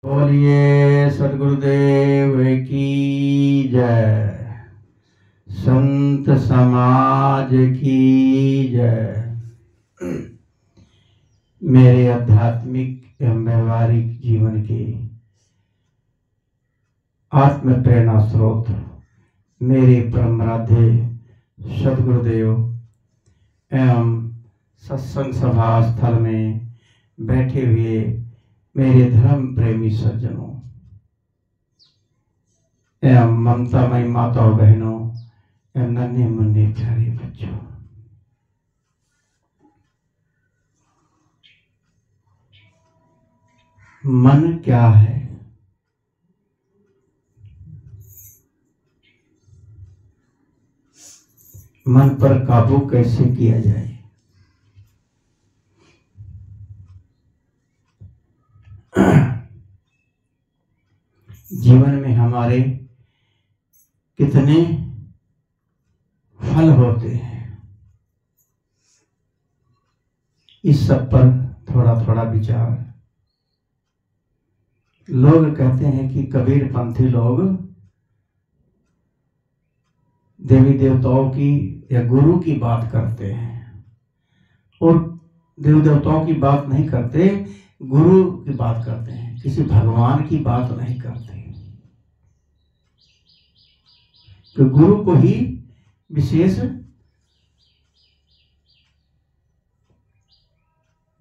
बोलिए सदगुरुदेव की जय, संत समाज की जय। मेरे आध्यात्मिक एवं व्यवहारिक जीवन के आत्म प्रेरणा स्रोत मेरे परम आराध्य सदगुरुदेव एवं सत्संग सभा स्थल में बैठे हुए मेरे धर्म प्रेमी सज्जनों एवं ममतामयी माताओं बहनों एवं नन्हे मुन्ने प्यारे बच्चों, मन क्या है? मन पर काबू कैसे किया जाए? जीवन में हमारे कितने फल होते हैं, इस सब पर थोड़ा थोड़ा विचार। लोग कहते हैं कि कबीरपंथी लोग देवी देवताओं की या गुरु की बात करते हैं और देवी देवताओं की बात नहीं करते, गुरु की बात करते हैं, किसी भगवान की बात नहीं करते। तो गुरु को ही विशेष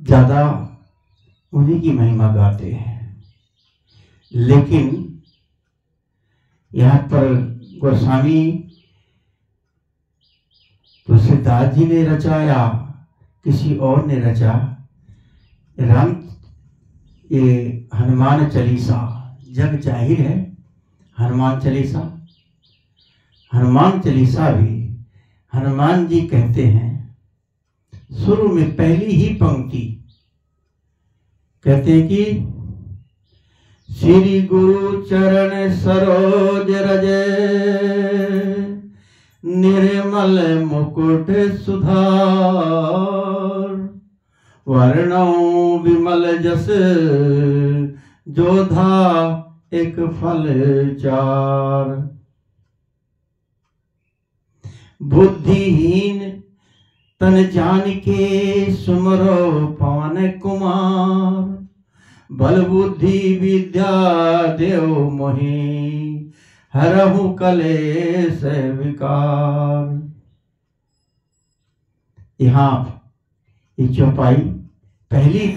ज्यादा उन्हीं की महिमा गाते हैं। लेकिन यहाँ पर गोस्वामी तुलसीदास जी ने रचाया, किसी और ने रचा? राम ये हनुमान चालीसा जग जाहिर है। हनुमान चालीसा भी हनुमान जी कहते हैं, शुरू में पहली ही पंक्ति कहते हैं कि श्री गुरु चरण सरोज रज निर्मल मुकुट सुधार, वर्णौ विमल जस जोधा एक फल चार, बुद्धिहीन तन जान के सुमरो पवन कुमार, बल बुद्धि विद्या देव मोहि हरहु कलेश विकार। यहाँ ये चौपाई, पहली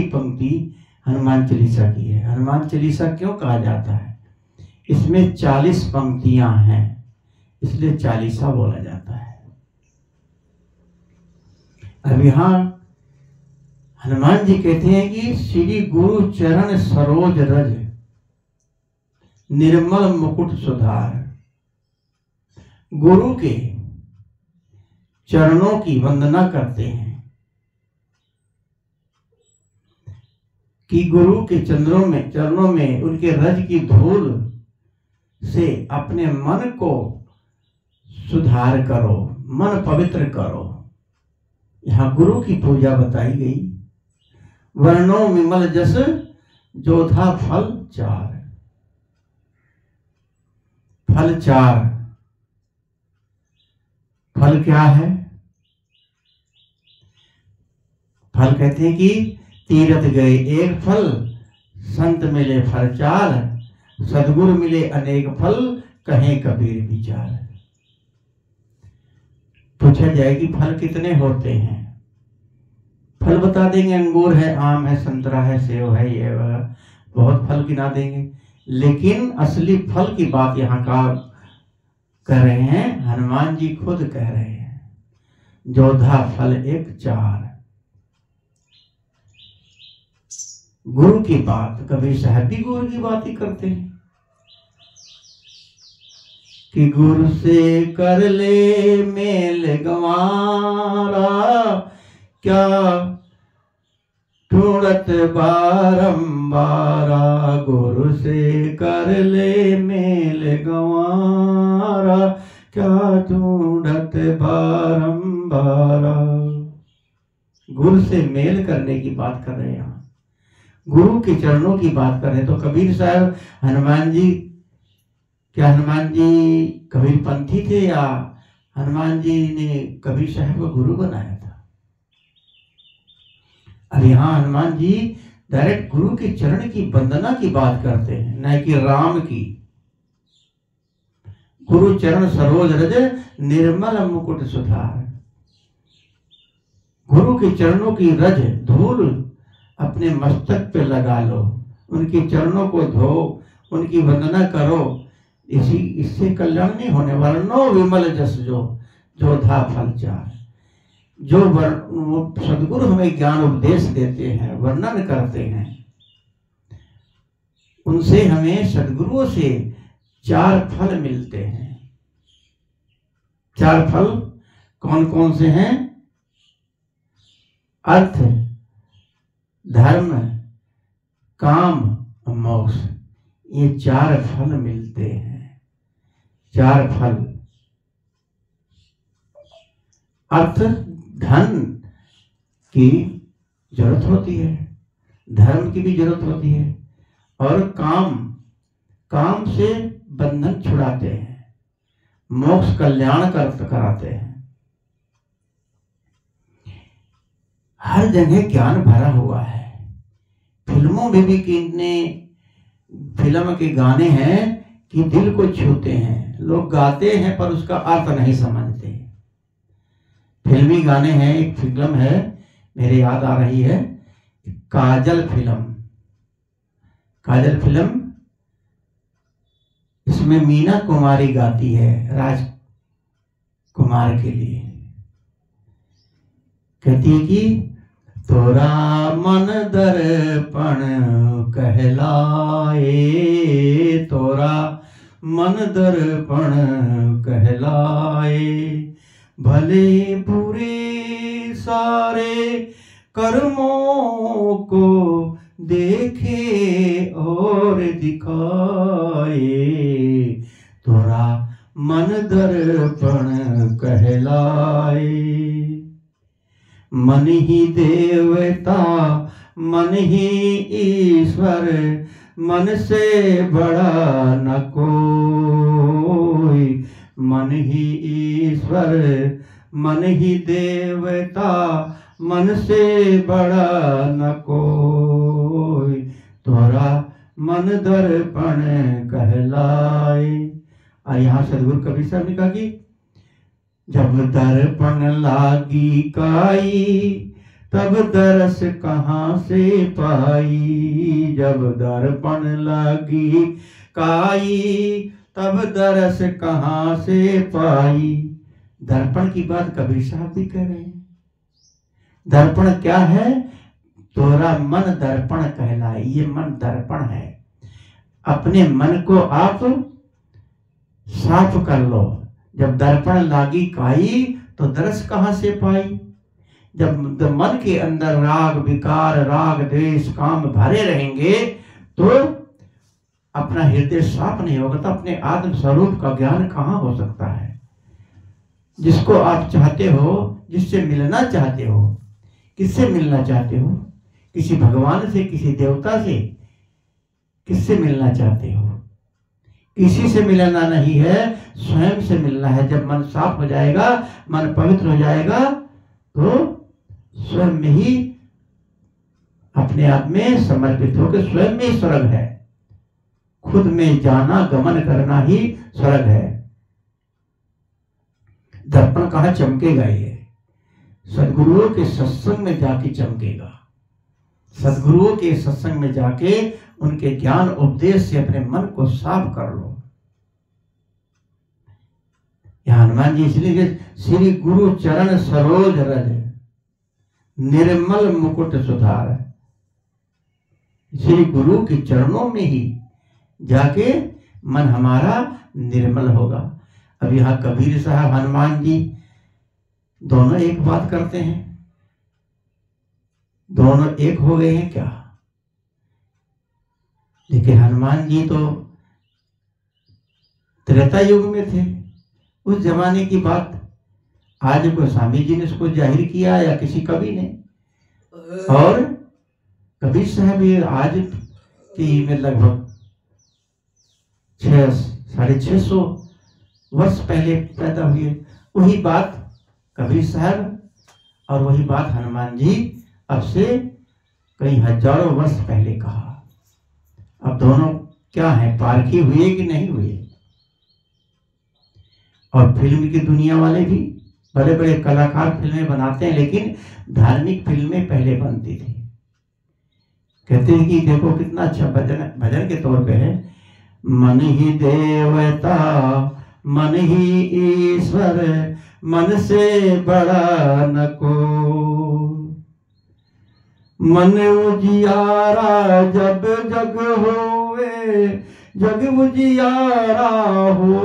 पंक्ति हनुमान चालीसा की है। हनुमान चालीसा क्यों कहा जाता है? इसमें 40 पंक्तियां हैं, इसलिए चालीसा बोला जाता है। अब यहाँ हनुमान जी कहते हैं कि श्री गुरु चरण सरोज रज निर्मल मुकुट सुधार, गुरु के चरणों की वंदना करते हैं कि गुरु के चरणों में उनके रज की धूल से अपने मन को सुधार करो, मन पवित्र करो। यहाँ गुरु की पूजा बताई गई। वर्णो विमल जस जोधा फल चार, फल चार। फल क्या है? फल कहते हैं कि तीरथ गए एक फल, संत मिले फल चार, सदगुरु मिले अनेक फल, कहें कबीर विचार। पूछा जाए कि फल कितने होते हैं? फल बता देंगे, अंगूर है, आम है, संतरा है, सेब है, ये वगैरह बहुत फल गिना देंगे। लेकिन असली फल की बात यहाँ का कह रहे हैं, हनुमान जी खुद कह रहे हैं, जोधा फल एक चार। गुरु की बात, कबीर साहब भी गुरु की बात ही करते हैं कि गुरु से कर ले मेल गंवारा, क्या ढूंढत बारंबारा, गुरु से कर ले मेल गंवारा, क्या ढूंढत बारंबारा। गुरु से मेल करने की बात कर रहे हैं। गुरु के चरणों की बात कर रहे हैं। तो कबीर साहब, हनुमान जी, क्या हनुमान जी कबीर पंथी थे या हनुमान जी ने कबीर साहब को गुरु बनाया था? अब यहाँ हनुमान जी डायरेक्ट गुरु के चरण की वंदना की बात करते हैं, न कि राम की। गुरु चरण सरोज रज निर्मल मुकुट सुधार। गुरु के चरणों की रज धूल अपने मस्तक पे लगा लो, उनके चरणों को धो, उनकी वंदना करो। इससे कल्याण नहीं होने वाला। नो विमल जस जो था फल चार। जो सदगुरु हमें ज्ञान उपदेश देते हैं, वर्णन करते हैं, उनसे हमें सदगुरुओं से 4 फल मिलते हैं। 4 फल कौन कौन से हैं? अर्थ, धर्म, काम, मोक्ष। ये 4 फल मिलते हैं। 4 फल। अर्थ, धन की जरूरत होती है, धर्म की भी जरूरत होती है, और काम से बंधन छुड़ाते हैं, मोक्ष कल्याण कराते हैं। हर जगह ज्ञान भरा हुआ है। फिल्मों में भी कितने फिल्म के गाने हैं कि दिल को छूते हैं। लोग गाते हैं पर उसका अर्थ नहीं समझते। फिल्मी गाने हैं। एक फिल्म है, मेरे याद आ रही है, काजल फिल्म। काजल फिल्म, इसमें मीना कुमारी गाती है राजकुमार के लिए। कहती है कि तोरा मन दर्पण कहलाए, तोरा मन दर्पण कहलाए, भले बुरे सारे कर्मों को देखे और दिखाए, तोरा मन दर्पण कहलाए। मन ही देवता मन ही ईश्वर, मन से बड़ा न कोई। मन ही ईश्वर मन ही देवता, मन से बड़ा न कोई, तोरा मन दर्पण कहलाए। और यहाँ सदगुरु कबीर साहब ने कहा कि जब दर्पण लागी काई, तब दरस कहाँ से पाई। जब दर्पण लागी काई, तब दरस कहाँ से पाई। दर्पण की बात कबीर साहब भी कह रहे हैं। दर्पण क्या है? तोरा मन दर्पण कहलाए। ये मन दर्पण है। अपने मन को आप साफ कर लो। जब दर्पण लागी काई, तो दरस कहाँ से पाई। जब मन के अंदर राग विकार, राग द्वेष, काम भरे रहेंगे तो अपना हृदय साफ नहीं होगा, तो अपने आत्म स्वरूप का ज्ञान कहाँ हो सकता है। जिसको आप चाहते हो, जिससे मिलना चाहते हो, किससे मिलना चाहते हो? किसी भगवान से, किसी देवता से, किससे मिलना चाहते हो? किसी से मिलना नहीं है, स्वयं से मिलना है। जब मन साफ हो जाएगा, मन पवित्र हो जाएगा, तो स्वयं में ही अपने आप में समर्पित होकर स्वयं में ही स्वर्ग है। खुद में जाना, गमन करना ही स्वर्ग है। दर्पण कहाँ चमकेगा? ये सदगुरुओं के सत्संग में जाके चमकेगा। सदगुरुओं के सत्संग में जाके उनके ज्ञान उपदेश से अपने मन को साफ कर लो। यहाँ हनुमान जी इसलिए श्री गुरु चरण सरोज रज निर्मल मुकुट सुधार। श्री गुरु के चरणों में ही जाके मन हमारा निर्मल होगा। अब यहाँ कबीर साहब, हनुमान जी दोनों एक बात करते हैं। दोनों एक हो गए हैं क्या? लेकिन हनुमान जी तो त्रेता युग में थे। उस जमाने की बात आज गोस्वामी जी ने इसको जाहिर किया या किसी कवि ने। और कबीर साहब ये आज की में लगभग 600-650 वर्ष पहले पैदा हुए। वही बात कबीर साहब और वही बात हनुमान जी अब से कई हजारों वर्ष पहले कहा। अब दोनों क्या है, पारखी हुए कि नहीं हुए। और फिल्म की दुनिया वाले भी, बड़े बड़े कलाकार फिल्में बनाते हैं, लेकिन धार्मिक फिल्में पहले बनती थी। कहते हैं कि देखो कितना अच्छा भजन के तौर पे है, मन ही देवता मन ही ईश्वर, मन से बड़ा न को। मन उजियारा जब जग होवे, जग उजियारा हो,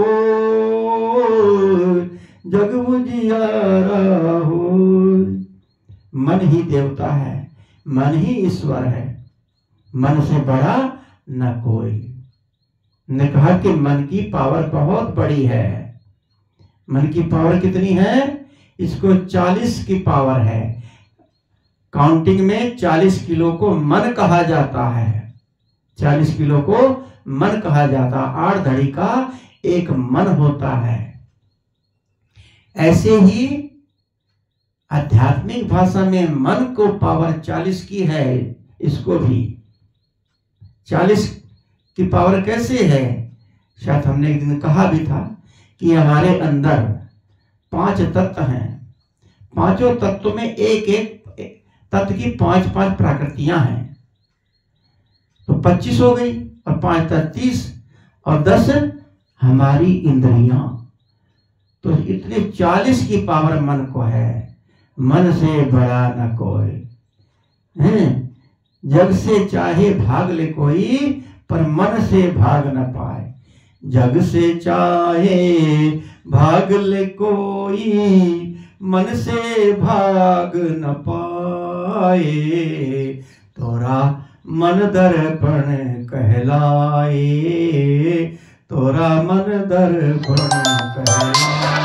जग उजियारा हो। मन ही देवता है, मन ही ईश्वर है, मन से बड़ा न कोई। ने कहा कि मन की पावर बहुत बड़ी है। मन की पावर कितनी है? इसको 40 की पावर है। काउंटिंग में 40 किलो को मन कहा जाता है। 40 किलो को मन कहा जाता है। 8 धड़ी का एक मन होता है। ऐसे ही आध्यात्मिक भाषा में मन को पावर 40 की है। इसको भी 40 की पावर कैसे है? शायद हमने एक दिन कहा भी था कि हमारे अंदर 5 तत्व हैं। पांचों तत्वों में एक एक तत्व की 5-5 प्रकृतियां हैं। तो 25 हो गई, और 5 तत्व 30, और 10 हमारी इंद्रियां। तो इतने 40 की पावर मन को है। मन से बड़ा न कोई है। जग से चाहे भाग ले कोई, पर मन से भाग न पाए। जग से चाहे भाग ले कोई, मन से भाग न पाए। तोरा मन दर्पण कहलाए, तोरा मन दर्पण कहलाए।